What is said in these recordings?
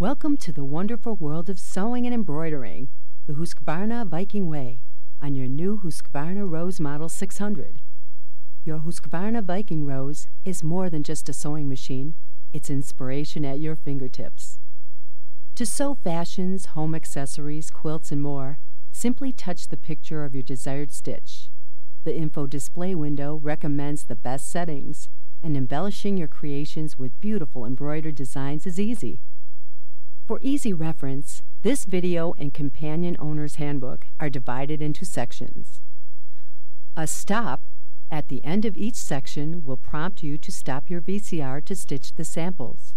Welcome to the wonderful world of sewing and embroidering, the Husqvarna Viking way, on your new Husqvarna Rose Model 600. Your Husqvarna Viking Rose is more than just a sewing machine, it's inspiration at your fingertips. To sew fashions, home accessories, quilts, and more, simply touch the picture of your desired stitch. The info display window recommends the best settings, and embellishing your creations with beautiful embroidered designs is easy. For easy reference, this video and companion owner's handbook are divided into sections. A stop at the end of each section will prompt you to stop your VCR to stitch the samples.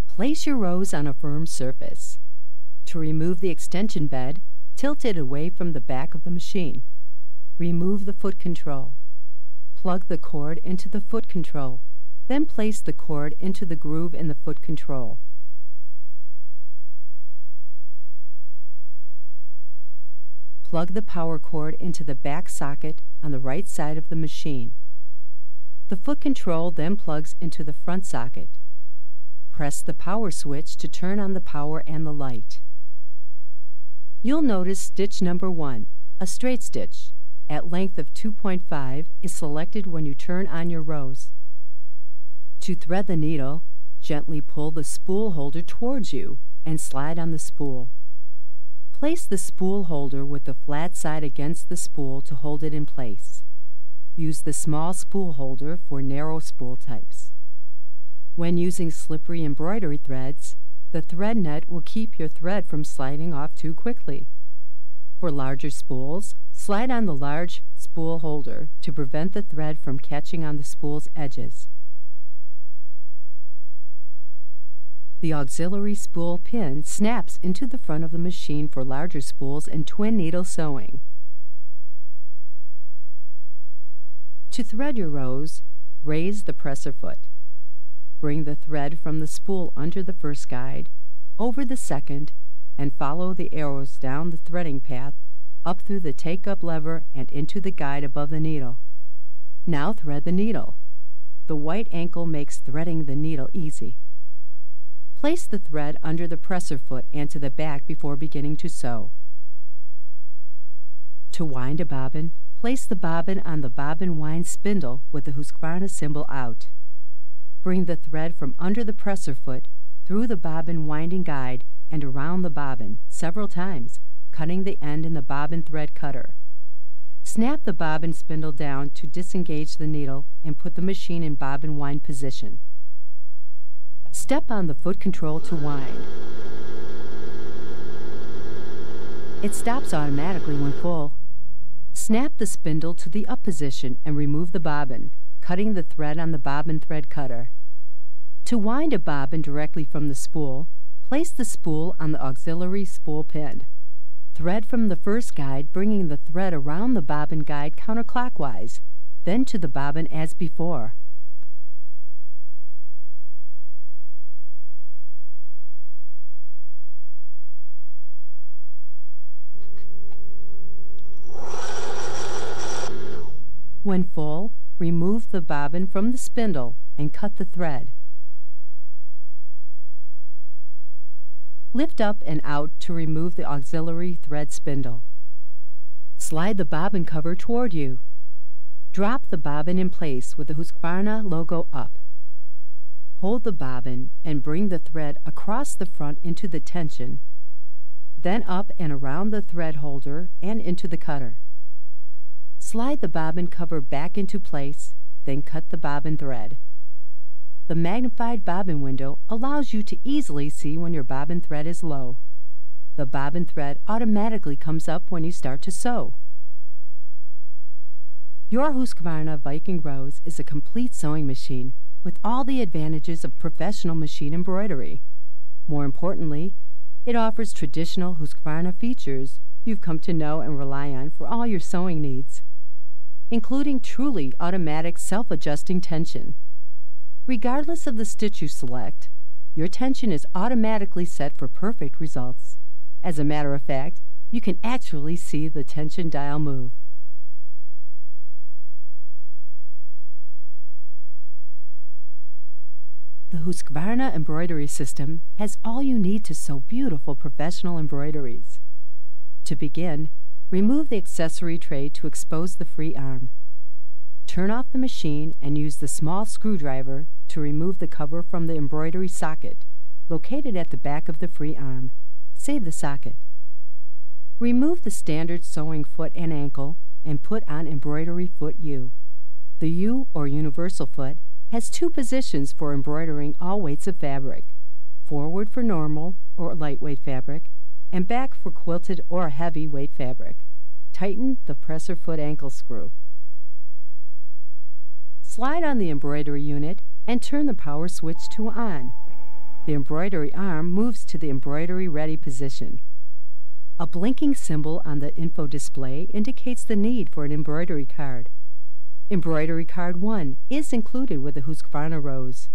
Place your rose on a firm surface. To remove the extension bed, tilt it away from the back of the machine. Remove the foot control. Plug the cord into the foot control, then place the cord into the groove in the foot control. Plug the power cord into the back socket on the right side of the machine. The foot control then plugs into the front socket. Press the power switch to turn on the power and the light. You'll notice stitch number 1, a straight stitch, at length of 2.5 is selected when you turn on your rose. To thread the needle, gently pull the spool holder towards you and slide on the spool. Place the spool holder with the flat side against the spool to hold it in place. Use the small spool holder for narrow spool types. When using slippery embroidery threads, the thread net will keep your thread from sliding off too quickly. For larger spools, slide on the large spool holder to prevent the thread from catching on the spool's edges. The auxiliary spool pin snaps into the front of the machine for larger spools and twin needle sewing. To thread your rose, raise the presser foot. Bring the thread from the spool under the first guide, over the second, and follow the arrows down the threading path, up through the take-up lever and into the guide above the needle. Now thread the needle. The white ankle makes threading the needle easy. Place the thread under the presser foot and to the back before beginning to sew. To wind a bobbin, place the bobbin on the bobbin wind spindle with the Husqvarna symbol out. Bring the thread from under the presser foot through the bobbin winding guide and around the bobbin several times, cutting the end in the bobbin thread cutter. Snap the bobbin spindle down to disengage the needle and put the machine in bobbin wind position. Step on the foot control to wind. It stops automatically when full. Snap the spindle to the up position and remove the bobbin, cutting the thread on the bobbin thread cutter. To wind a bobbin directly from the spool, place the spool on the auxiliary spool pin. Thread from the first guide, bringing the thread around the bobbin guide counterclockwise, then to the bobbin as before. When full, remove the bobbin from the spindle and cut the thread. Lift up and out to remove the auxiliary thread spindle. Slide the bobbin cover toward you. Drop the bobbin in place with the Husqvarna logo up. Hold the bobbin and bring the thread across the front into the tension, then up and around the thread holder and into the cutter. Slide the bobbin cover back into place, then cut the bobbin thread. The magnified bobbin window allows you to easily see when your bobbin thread is low. The bobbin thread automatically comes up when you start to sew. Your Husqvarna Viking Rose is a complete sewing machine with all the advantages of professional machine embroidery. More importantly, it offers traditional Husqvarna features you've come to know and rely on for all your sewing needs, including truly automatic self-adjusting tension. Regardless of the stitch you select, your tension is automatically set for perfect results. As a matter of fact, you can actually see the tension dial move. The Husqvarna embroidery system has all you need to sew beautiful professional embroideries. To begin, remove the accessory tray to expose the free arm. Turn off the machine and use the small screwdriver to remove the cover from the embroidery socket, located at the back of the free arm. Save the socket. Remove the standard sewing foot and ankle and put on embroidery foot U. The U, or universal foot, has two positions for embroidering all weights of fabric: forward for normal or lightweight fabric, and back for quilted or heavy weight fabric. Tighten the presser foot ankle screw. Slide on the embroidery unit and turn the power switch to on. The embroidery arm moves to the embroidery ready position. A blinking symbol on the info display indicates the need for an embroidery card. Embroidery Card 1 is included with the Husqvarna Rose.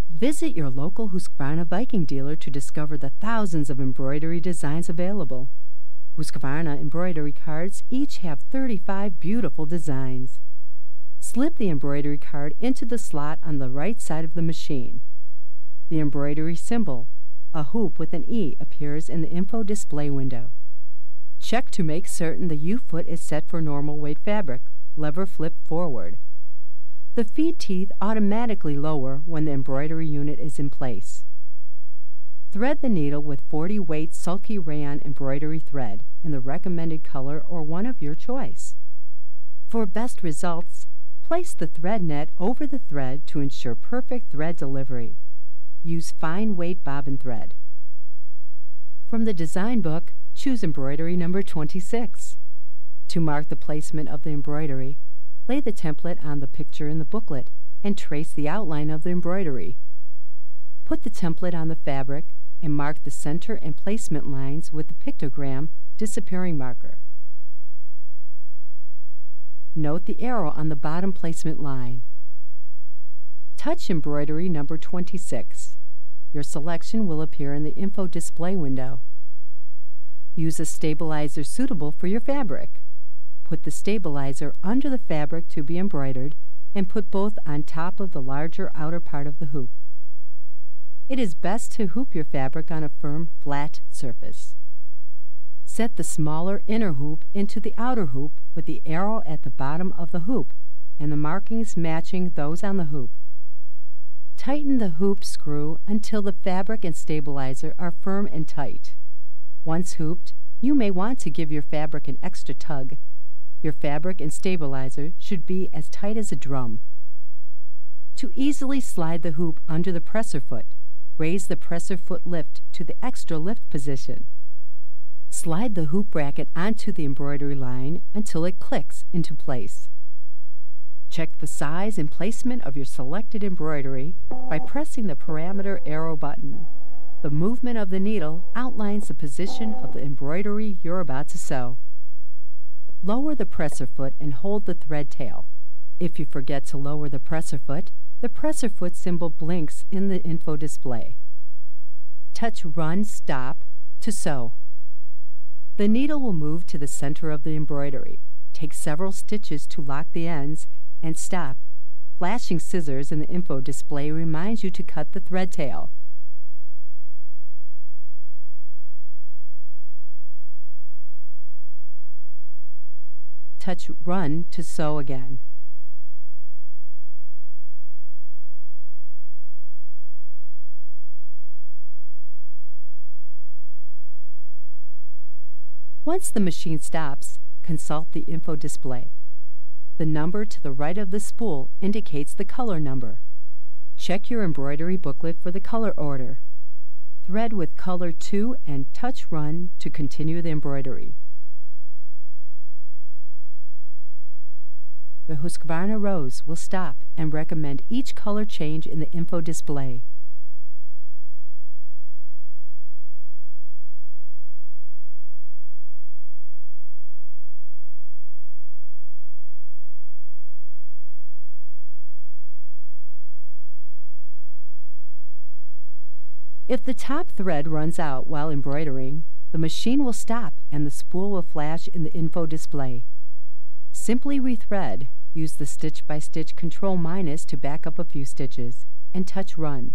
Visit your local Husqvarna Viking dealer to discover the thousands of embroidery designs available. Husqvarna embroidery cards each have 35 beautiful designs. Slip the embroidery card into the slot on the right side of the machine. The embroidery symbol, a hoop with an E, appears in the info display window. Check to make certain the U foot is set for normal weight fabric. Lever flip forward. The feed teeth automatically lower when the embroidery unit is in place. Thread the needle with 40 weight sulky rayon embroidery thread in the recommended color or one of your choice. For best results, place the thread net over the thread to ensure perfect thread delivery. Use fine weight bobbin thread. From the design book, choose embroidery number 26. To mark the placement of the embroidery, lay the template on the picture in the booklet and trace the outline of the embroidery. Put the template on the fabric and mark the center and placement lines with the pictogram disappearing marker. Note the arrow on the bottom placement line. Touch embroidery number 26. Your selection will appear in the info display window. Use a stabilizer suitable for your fabric. Put the stabilizer under the fabric to be embroidered and put both on top of the larger outer part of the hoop. It is best to hoop your fabric on a firm, flat surface. Set the smaller inner hoop into the outer hoop with the arrow at the bottom of the hoop and the markings matching those on the hoop. Tighten the hoop screw until the fabric and stabilizer are firm and tight. Once hooped, you may want to give your fabric an extra tug. Your fabric and stabilizer should be as tight as a drum. To easily slide the hoop under the presser foot, raise the presser foot lift to the extra lift position. Slide the hoop bracket onto the embroidery line until it clicks into place. Check the size and placement of your selected embroidery by pressing the parameter arrow button. The movement of the needle outlines the position of the embroidery you're about to sew. Lower the presser foot and hold the thread tail. If you forget to lower the presser foot symbol blinks in the info display. Touch Run Stop to sew. The needle will move to the center of the embroidery. Take several stitches to lock the ends and stop. Flashing scissors in the info display reminds you to cut the thread tail. Touch Run to sew again. Once the machine stops, consult the info display. The number to the right of the spool indicates the color number. Check your embroidery booklet for the color order. Thread with color 2 and touch Run to continue the embroidery. The Husqvarna Rose will stop and recommend each color change in the info display. If the top thread runs out while embroidering, the machine will stop and the spool will flash in the info display. Simply rethread. Use the stitch-by-stitch Control- to back up a few stitches. and touch Run.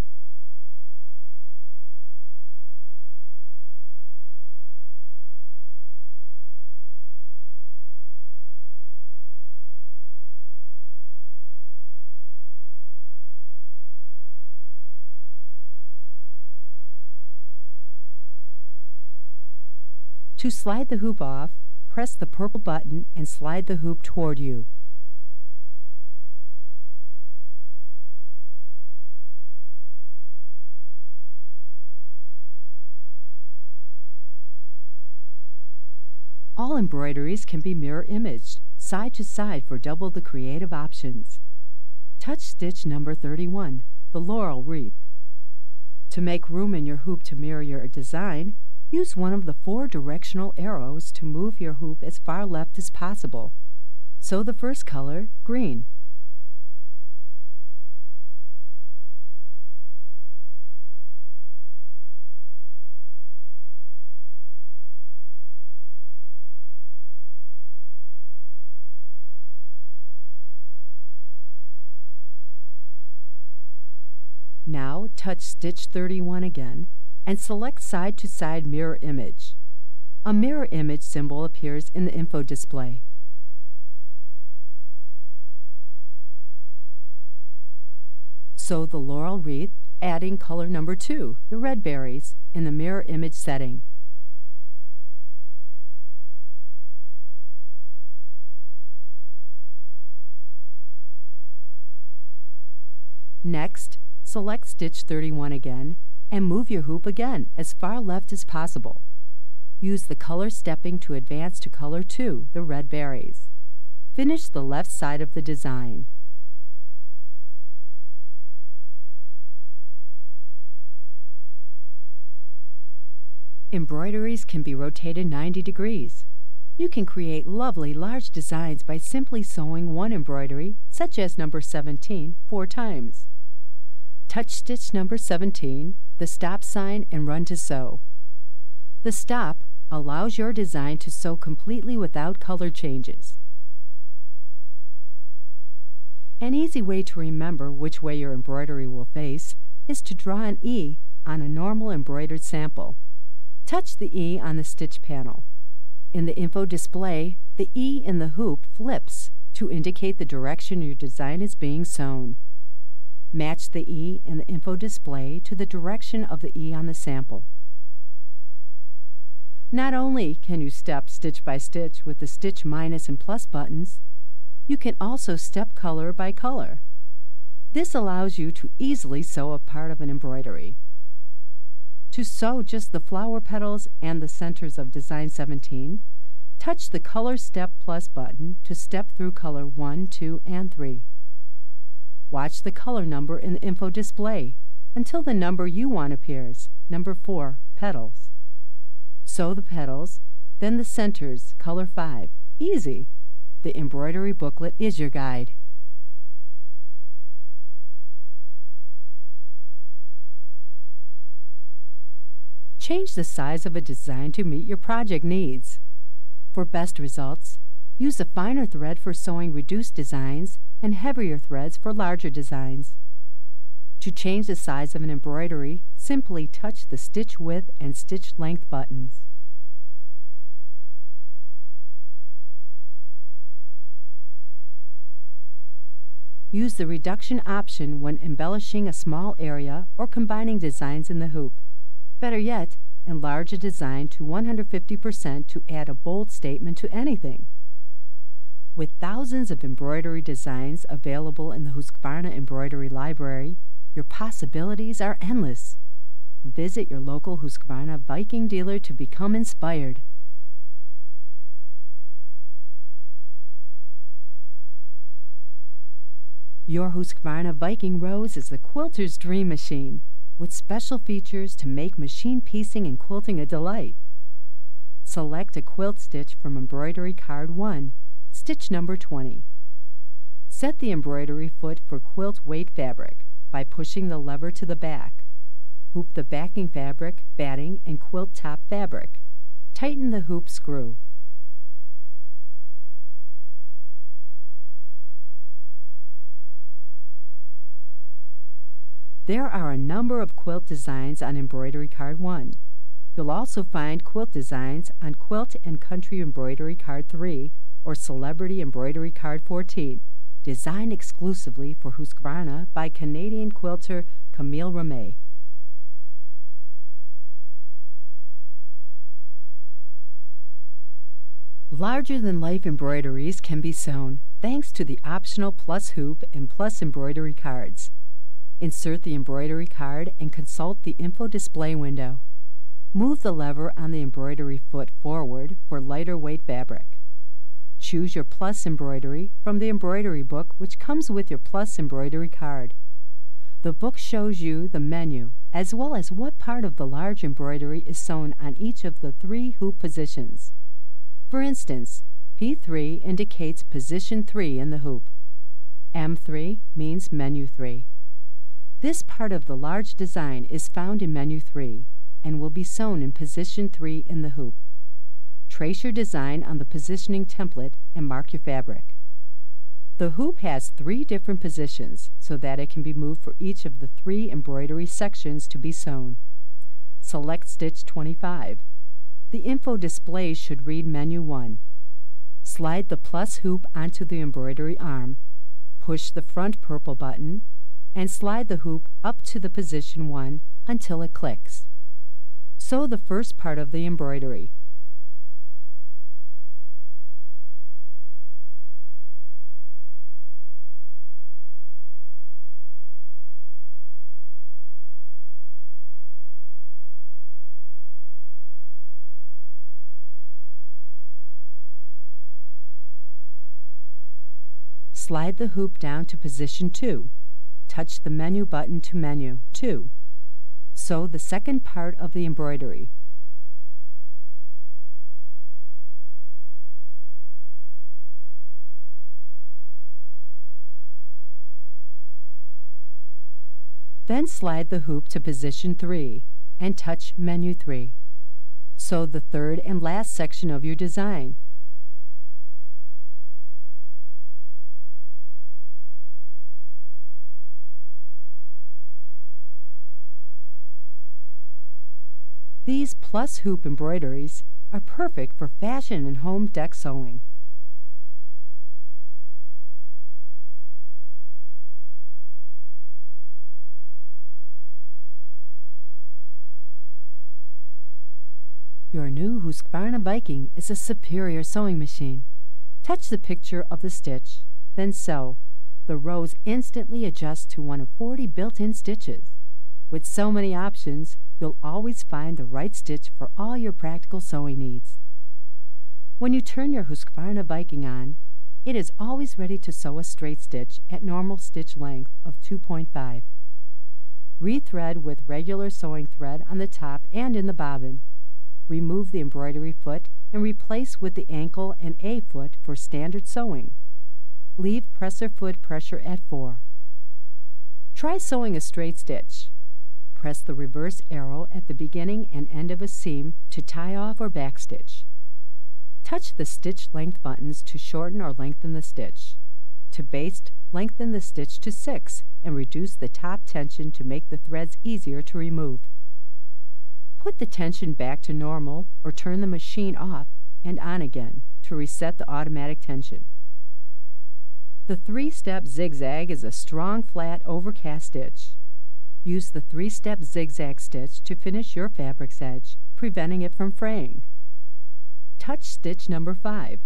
To slide the hoop off, press the purple button and slide the hoop toward you. All embroideries can be mirror imaged, side to side for double the creative options. Touch stitch number 31, the laurel wreath. To make room in your hoop to mirror your design, use one of the 4 directional arrows to move your hoop as far left as possible. Sew the first color, green. Now touch stitch 31 again and select side to side mirror image. A mirror image symbol appears in the info display. Sew the laurel wreath, adding color number 2, the red berries, in the mirror image setting. Next, select stitch 31 again and move your hoop again as far left as possible. Use the color stepping to advance to color 2, the red berries. Finish the left side of the design. Embroideries can be rotated 90 degrees. You can create lovely large designs by simply sewing one embroidery, such as number 17, 4 times. Touch stitch number 17, the stop sign, and run to sew. The stop allows your design to sew completely without color changes. An easy way to remember which way your embroidery will face is to draw an E on a normal embroidered sample. Touch the E on the stitch panel. In the info display, the E in the hoop flips to indicate the direction your design is being sewn. Match the E in the info display to the direction of the E on the sample. Not only can you step stitch by stitch with the stitch minus and plus buttons, you can also step color by color. This allows you to easily sew a part of an embroidery. To sew just the flower petals and the centers of design 17, touch the Color Step Plus button to step through color 1, 2, and 3. Watch the color number in the info display until the number you want appears, number 4, petals. Sew the petals, then the centers, color 5. Easy! The embroidery booklet is your guide. Change the size of a design to meet your project needs. For best results, use a finer thread for sewing reduced designs and heavier threads for larger designs. To change the size of an embroidery, simply touch the stitch width and stitch length buttons. Use the reduction option when embellishing a small area or combining designs in the hoop. Better yet, enlarge a design to 150% to add a bold statement to anything. With thousands of embroidery designs available in the Husqvarna Embroidery Library, your possibilities are endless. Visit your local Husqvarna Viking dealer to become inspired. Your Husqvarna Viking Rose is the quilter's dream machine, with special features to make machine piecing and quilting a delight. Select a quilt stitch from embroidery card 1, stitch number 20. Set the embroidery foot for quilt weight fabric by pushing the lever to the back. Hoop the backing fabric, batting, and quilt top fabric. Tighten the hoop screw. There are a number of quilt designs on Embroidery Card 1. You'll also find quilt designs on Quilt and Country Embroidery Card 3 or Celebrity Embroidery Card 14, designed exclusively for Husqvarna by Canadian quilter Camille Ramey. Larger-than-life embroideries can be sewn thanks to the optional plus hoop and plus embroidery cards. Insert the embroidery card and consult the info display window. Move the lever on the embroidery foot forward for lighter weight fabric. Choose your plus embroidery from the embroidery book, which comes with your plus embroidery card. The book shows you the menu as well as what part of the large embroidery is sewn on each of the 3 hoop positions. For instance, P3 indicates position 3 in the hoop. M3 means menu 3. This part of the large design is found in menu 3 and will be sewn in position 3 in the hoop. Trace your design on the positioning template and mark your fabric. The hoop has 3 different positions so that it can be moved for each of the 3 embroidery sections to be sewn. Select stitch 25. The info display should read menu 1. Slide the plus hoop onto the embroidery arm, push the front purple button, and slide the hoop up to the position 1 until it clicks. Sew the first part of the embroidery. Slide the hoop down to position 2. Touch the menu button to menu 2. Sew the second part of the embroidery. Then slide the hoop to position 3 and touch menu 3. Sew the third and last section of your design. These plus hoop embroideries are perfect for fashion and home deck sewing. Your new Husqvarna Viking is a superior sewing machine. Touch the picture of the stitch, then sew. The rows instantly adjust to one of 40 built-in stitches. With so many options, you'll always find the right stitch for all your practical sewing needs. When you turn your Husqvarna Viking on, it is always ready to sew a straight stitch at normal stitch length of 2.5. Rethread with regular sewing thread on the top and in the bobbin. Remove the embroidery foot and replace with the ankle and A foot for standard sewing. Leave presser foot pressure at 4. Try sewing a straight stitch. Press the reverse arrow at the beginning and end of a seam to tie off or backstitch. Touch the stitch length buttons to shorten or lengthen the stitch. To baste, lengthen the stitch to 6 and reduce the top tension to make the threads easier to remove. Put the tension back to normal or turn the machine off and on again to reset the automatic tension. The 3-step zigzag is a strong, flat, overcast stitch. Use the 3-step zigzag stitch to finish your fabric's edge, preventing it from fraying. Touch stitch number 5.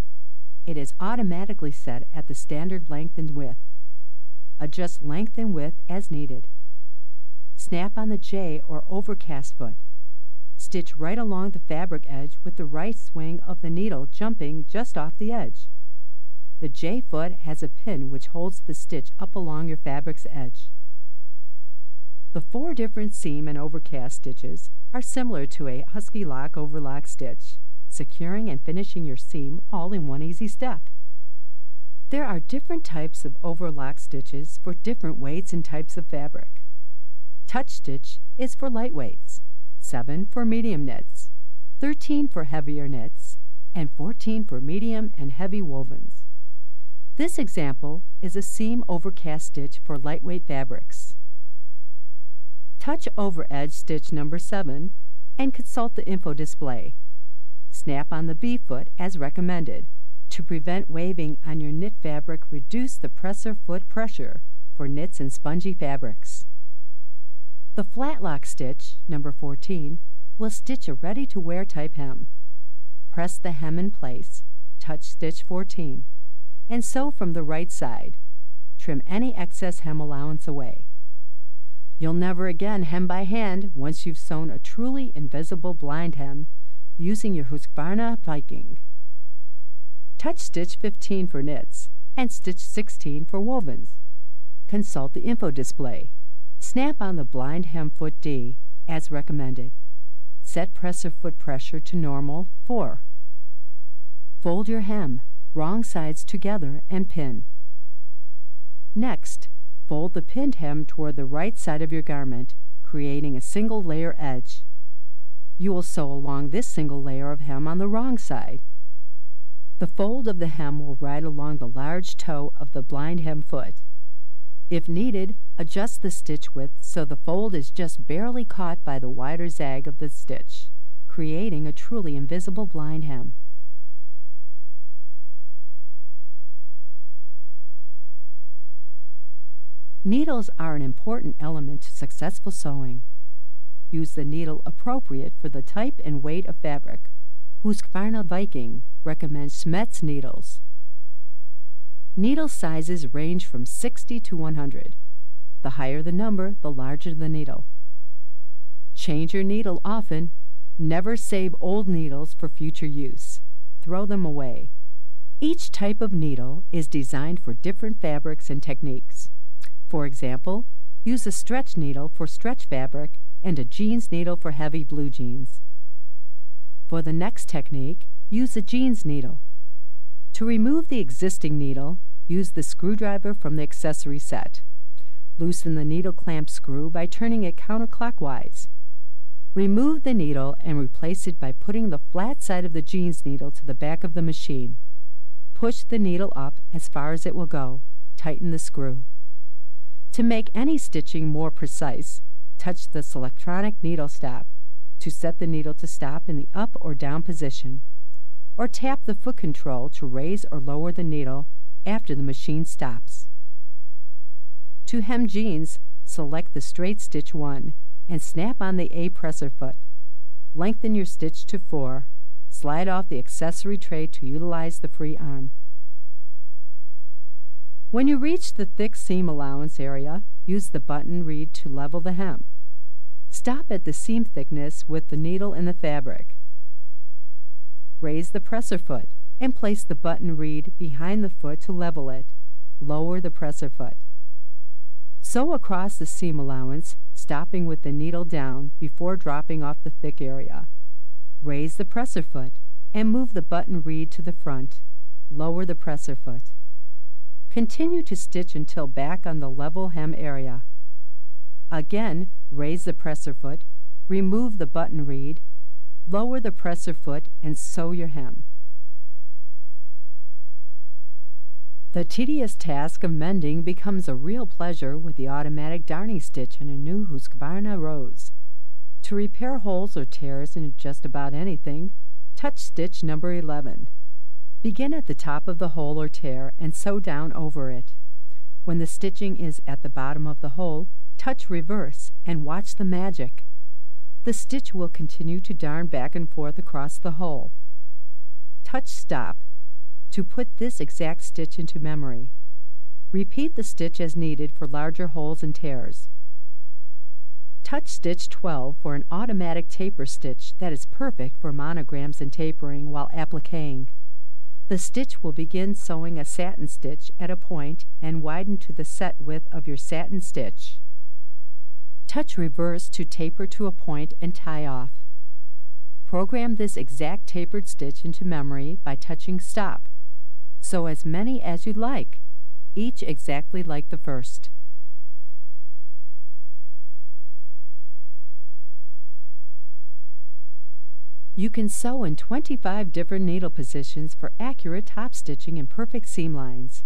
It is automatically set at the standard length and width. Adjust length and width as needed. Snap on the J or overcast foot. Stitch right along the fabric edge with the right swing of the needle jumping just off the edge. The J foot has a pin which holds the stitch up along your fabric's edge. The 4 different seam and overcast stitches are similar to a husky lock overlock stitch, securing and finishing your seam all in one easy step. There are different types of overlock stitches for different weights and types of fabric. Touch stitch is for light weights, 7 for medium knits, 13 for heavier knits, and 14 for medium and heavy wovens. This example is a seam overcast stitch for lightweight fabrics. Touch over edge stitch number 7 and consult the info display. Snap on the B-foot as recommended. To prevent waving on your knit fabric, reduce the presser foot pressure for knits and spongy fabrics. The flat lock stitch, number 14, will stitch a ready-to-wear type hem. Press the hem in place, touch stitch 14, and sew from the right side. Trim any excess hem allowance away. You'll never again hem by hand once you've sewn a truly invisible blind hem using your Husqvarna Viking. Touch stitch 15 for knits and stitch 16 for wovens. Consult the info display. Snap on the blind hem foot D as recommended. Set presser foot pressure to normal 4. Fold your hem, wrong sides together, and pin. Next, fold the pinned hem toward the right side of your garment, creating a single layer edge. You will sew along this single layer of hem on the wrong side. The fold of the hem will ride along the large toe of the blind hem foot. If needed, adjust the stitch width so the fold is just barely caught by the wider zag of the stitch, creating a truly invisible blind hem. Needles are an important element to successful sewing. Use the needle appropriate for the type and weight of fabric. Husqvarna Viking recommends Smets needles. Needle sizes range from 60 to 100. The higher the number, the larger the needle. Change your needle often. Never save old needles for future use. Throw them away. Each type of needle is designed for different fabrics and techniques. For example, use a stretch needle for stretch fabric and a jeans needle for heavy blue jeans. For the next technique, use a jeans needle. To remove the existing needle, use the screwdriver from the accessory set. Loosen the needle clamp screw by turning it counterclockwise. Remove the needle and replace it by putting the flat side of the jeans needle to the back of the machine. Push the needle up as far as it will go. Tighten the screw. To make any stitching more precise, touch the Selectronic needle stop to set the needle to stop in the up or down position, or tap the foot control to raise or lower the needle after the machine stops. To hem jeans, select the straight stitch 1 and snap on the A presser foot. Lengthen your stitch to 4. Slide off the accessory tray to utilize the free arm. When you reach the thick seam allowance area, use the button reed to level the hem. Stop at the seam thickness with the needle in the fabric. Raise the presser foot and place the button reed behind the foot to level it. Lower the presser foot. Sew across the seam allowance, stopping with the needle down before dropping off the thick area. Raise the presser foot and move the button reed to the front. Lower the presser foot. Continue to stitch until back on the level hem area. Again, raise the presser foot, remove the button reed, lower the presser foot, and sew your hem. The tedious task of mending becomes a real pleasure with the automatic darning stitch on a new Husqvarna Rose. To repair holes or tears in just about anything, touch stitch number 11. Begin at the top of the hole or tear and sew down over it. When the stitching is at the bottom of the hole, touch reverse and watch the magic. The stitch will continue to darn back and forth across the hole. Touch stop to put this exact stitch into memory. Repeat the stitch as needed for larger holes and tears. Touch stitch 12 for an automatic taper stitch that is perfect for monograms and tapering while appliquing. The stitch will begin sewing a satin stitch at a point and widen to the set width of your satin stitch. Touch reverse to taper to a point and tie off. Program this exact tapered stitch into memory by touching stop. Sew as many as you'd like, each exactly like the first. You can sew in 25 different needle positions for accurate top stitching and perfect seam lines.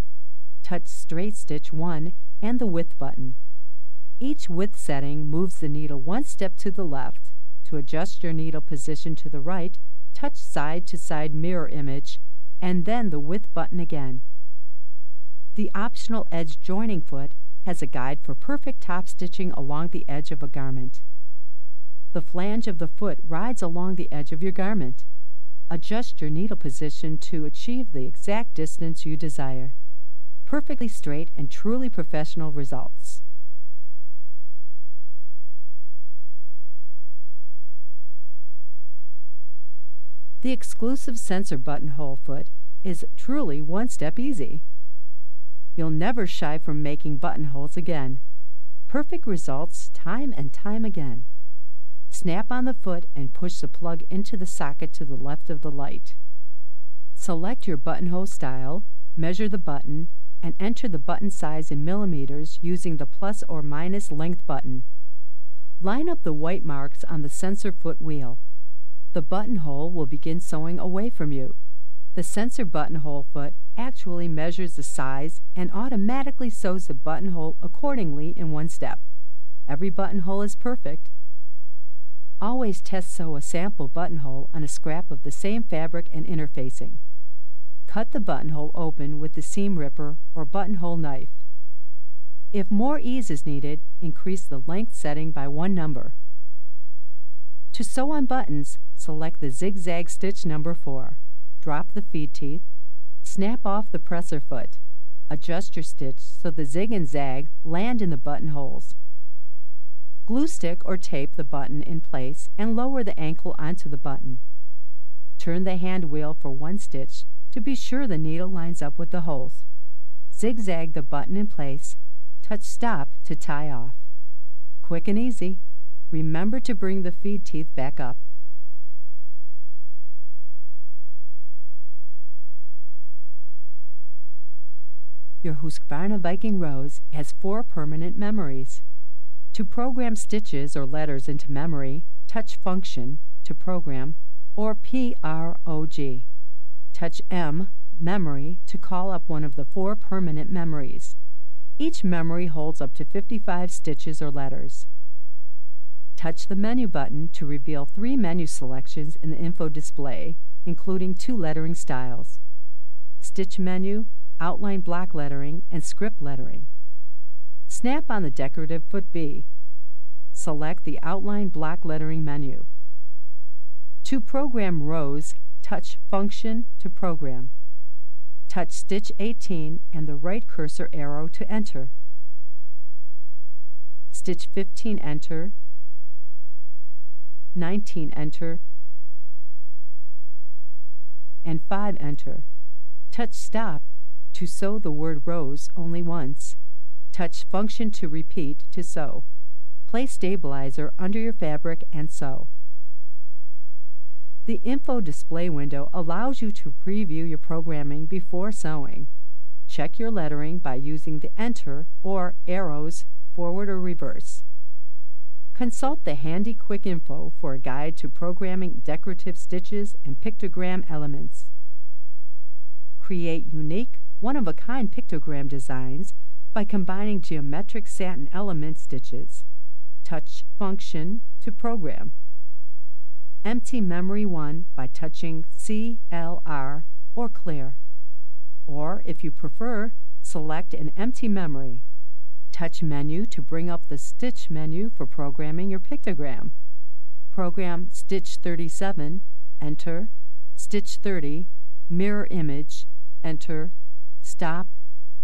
Touch straight stitch 1 and the width button. Each width setting moves the needle one step to the left. To adjust your needle position to the right, touch side-to-side mirror image, and then the width button again. The optional edge joining foot has a guide for perfect top stitching along the edge of a garment. The flange of the foot rides along the edge of your garment. Adjust your needle position to achieve the exact distance you desire. Perfectly straight and truly professional results. The exclusive sensor buttonhole foot is truly one step easy. You'll never shy from making buttonholes again. Perfect results time and time again. Snap on the foot and push the plug into the socket to the left of the light. Select your buttonhole style, measure the button, and enter the button size in millimeters using the plus or minus length button. Line up the white marks on the sensor foot wheel. The buttonhole will begin sewing away from you. The sensor buttonhole foot actually measures the size and automatically sews the buttonhole accordingly in one step. Every buttonhole is perfect. Always test sew a sample buttonhole on a scrap of the same fabric and interfacing. Cut the buttonhole open with the seam ripper or buttonhole knife. If more ease is needed, increase the length setting by 1 number. To sew on buttons, select the zigzag stitch number 4. Drop the feed teeth. Snap off the presser foot. Adjust your stitch so the zig and zag land in the buttonholes. Glue stick or tape the button in place and lower the ankle onto the button. Turn the hand wheel for 1 stitch to be sure the needle lines up with the holes. Zigzag the button in place. Touch stop to tie off. Quick and easy. Remember to bring the feed teeth back up. Your Husqvarna Viking Rose has 4 permanent memories. To program stitches or letters into memory, touch Function to program or PROG. Touch M, Memory, to call up one of the 4 permanent memories. Each memory holds up to 55 stitches or letters. Touch the Menu button to reveal 3 menu selections in the info display, including 2 lettering styles: Stitch Menu, Outline Block Lettering, and Script Lettering. Snap on the decorative foot B. Select the Outline Block Lettering menu. To program rows, touch Function to program. Touch Stitch 18 and the right cursor arrow to enter. Stitch 15 enter, 19 enter, and 5 enter. Touch Stop to sew the word rows only once. Touch Function to repeat to sew. Place stabilizer under your fabric and sew. The info display window allows you to preview your programming before sewing. Check your lettering by using the Enter or arrows forward or reverse. Consult the handy quick info for a guide to programming decorative stitches and pictogram elements. Create unique, one-of-a-kind pictogram designs by combining geometric satin element stitches. Touch Function to program. Empty Memory 1 by touching CLR or Clear. Or, if you prefer, select an empty memory. Touch Menu to bring up the Stitch menu for programming your pictogram. Program Stitch 37, enter, Stitch 30, Mirror Image, enter, Stop,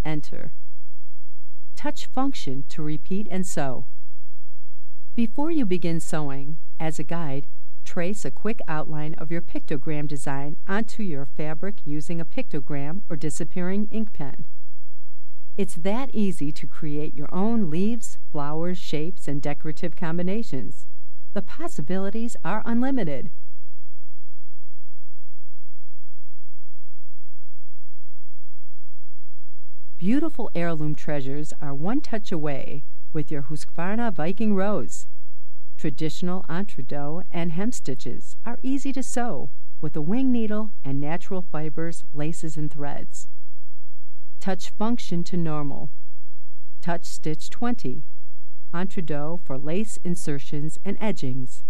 enter. Touch Function to repeat and sew. Before you begin sewing, as a guide, trace a quick outline of your pictogram design onto your fabric using a pictogram or disappearing ink pen. It's that easy to create your own leaves, flowers, shapes, and decorative combinations. The possibilities are unlimited. Beautiful heirloom treasures are one touch away with your Husqvarna Viking Rose. Traditional entredot and hem stitches are easy to sew with a wing needle and natural fibers, laces, and threads. Touch Function to normal. Touch Stitch 20. entredeux for lace insertions and edgings.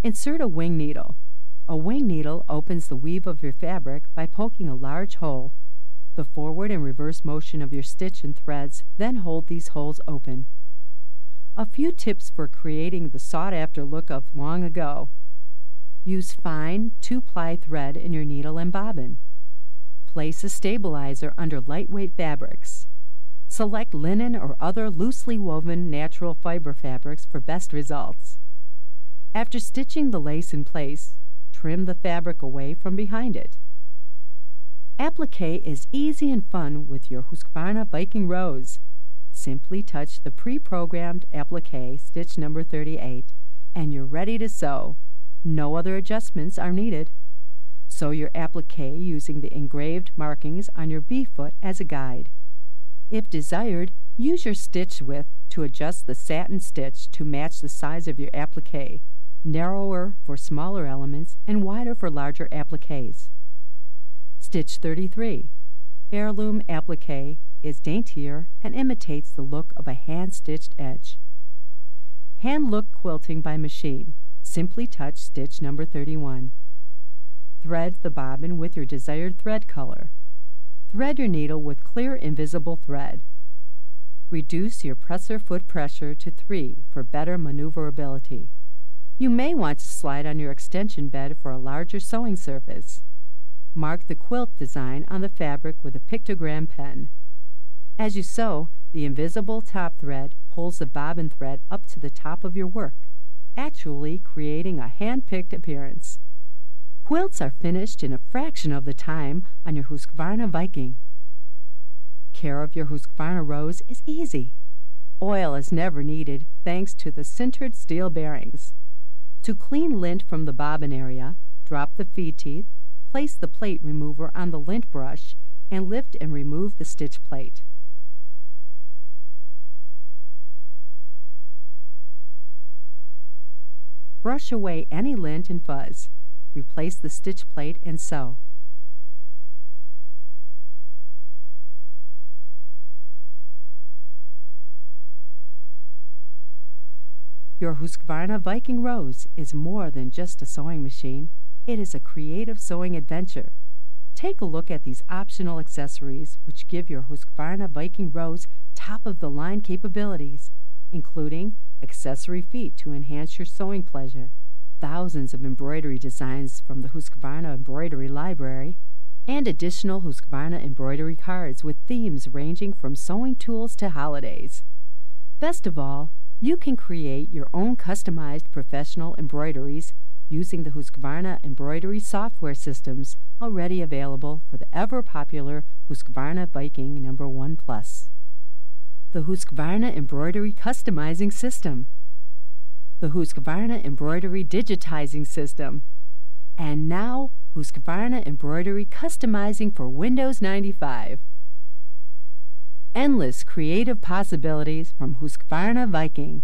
Insert a wing needle. A wing needle opens the weave of your fabric by poking a large hole. The forward and reverse motion of your stitch and threads then hold these holes open. A few tips for creating the sought-after look of long ago. Use fine 2-ply thread in your needle and bobbin. Place a stabilizer under lightweight fabrics. Select linen or other loosely woven natural fiber fabrics for best results. After stitching the lace in place, trim the fabric away from behind it. Applique is easy and fun with your Husqvarna Viking Rose. Simply touch the pre-programmed applique stitch number 38 and you're ready to sew. No other adjustments are needed. Sew your applique using the engraved markings on your B-foot as a guide. If desired, use your stitch width to adjust the satin stitch to match the size of your applique, narrower for smaller elements and wider for larger appliques. Stitch 33. Heirloom applique is daintier and imitates the look of a hand-stitched edge. Hand-look quilting by machine. Simply touch stitch number 31. Thread the bobbin with your desired thread color. Thread your needle with clear invisible thread. Reduce your presser foot pressure to 3 for better maneuverability. You may want to slide on your extension bed for a larger sewing surface. Mark the quilt design on the fabric with a pictogram pen. As you sew, the invisible top thread pulls the bobbin thread up to the top of your work, actually creating a hand-picked appearance. Quilts are finished in a fraction of the time on your Husqvarna Viking. Care of your Husqvarna Rose is easy. Oil is never needed thanks to the sintered steel bearings. To clean lint from the bobbin area, drop the feed teeth, place the plate remover on the lint brush, and lift and remove the stitch plate. Brush away any lint and fuzz. Replace the stitch plate and sew. Your Husqvarna Viking Rose is more than just a sewing machine. It is a creative sewing adventure. Take a look at these optional accessories which give your Husqvarna Viking Rose top-of-the-line capabilities, including accessory feet to enhance your sewing pleasure, thousands of embroidery designs from the Husqvarna Embroidery Library, and additional Husqvarna embroidery cards with themes ranging from sewing tools to holidays. Best of all, you can create your own customized professional embroideries using the Husqvarna embroidery software systems already available for the ever-popular Husqvarna Viking No. 1 Plus. The Husqvarna Embroidery Customizing System, the Husqvarna Embroidery Digitizing System, and now Husqvarna Embroidery Customizing for Windows 95. Endless creative possibilities from Husqvarna Viking.